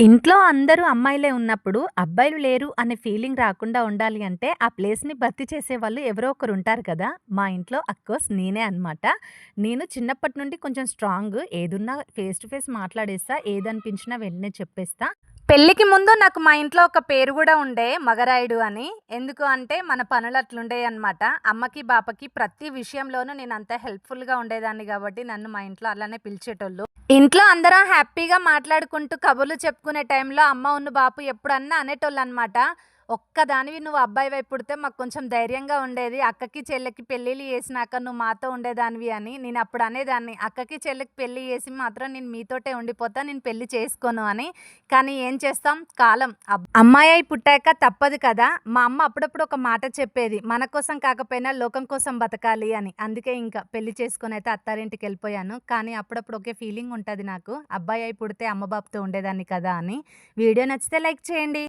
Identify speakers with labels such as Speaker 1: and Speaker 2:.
Speaker 1: ఇంట్లో అందరూ అమ్మాయిలే ఉన్నప్పుడు, అబ్బాయిలు లేరు అనే ఫీలింగ్ రాకుండా ఉండాలి అంటే, ఆ ప్లేస్‌ని భర్తీ చేసేవాళ్ళు ఎవరో ఒకరుంటారు కదా! మా ఇంట్లో అఫ్‌కోర్స్ నేనే అనమాట. నేను చిన్నప్పటి నుండి కొంచెం స్ట్రాంగ్. ఏదున్నా ఫేస్ టు ఫేస్ మాట్లాడేస్తా. ఏదనిపించినా వెంటనే చెప్పేస్తా. పెళ్ళికి ముందు నాకు మా ఇంట్లో ఒక పేరు గూడా ఉండే మగరాయుడు అని. ఎందుకు అంటే, మన పనులు అట్లుండేయన్నమాట. అమ్మకి, బాపకి ప్రతి విషయంలోనూ నేనంత హెల్ప్‌ఫుల్‌గా ఉండేదాన్ని గాబట్టి, నన్ను మా ఇంట్లో అలానే పిలిచేటోళ్ళు. ఇంట్లో అందరం హ్యాపీగా మాట్లాడుకుంటూ కబుర్లు చెప్పుకునే టైంలో అమ్మ ఉన్ను బాపు ఎప్పుడన్నా అనేటోళ్ళనమాట. "ఒక్కదానివి నువ్వు అబ్బాయివై పుడితే మాకు కొంచెం ధైర్యంగా ఉండేది. అక్కకి, చెల్లెకి పెళ్ళిళ్ళు చేసినాక నువ్వు మాతో ఉండేదానివి" అని. నేనప్పుడు అనేదాన్ని, "అక్కకి, చెల్లికి పెళ్లి చేసి మాత్రం నేను మీతోటే ఉండిపోతా. నేను పెళ్లి చేసుకోను" అని. కానీ ఏం చేస్తాం కాలం. అమ్మాయై పుట్టాక తప్పదు కదా! మా అమ్మ అప్పుడప్పుడు ఒక మాట చెప్పేది, "మన కోసం కాకపోయినా లోకం కోసం బతకాలి" అని. అందుకే ఇంకా పెళ్లి చేసుకొనైతే అత్తారింటికెళ్ళిపోయాను. కానీ అప్పుడప్పుడు ఒకే ఫీలింగ్ ఉంటది నాకు. అబ్బాయి అయి పుడితే అమ్మ బాబుతో ఉండేదాన్ని కదా అని. వీడియో నచ్చితే లైక్ చేయండి.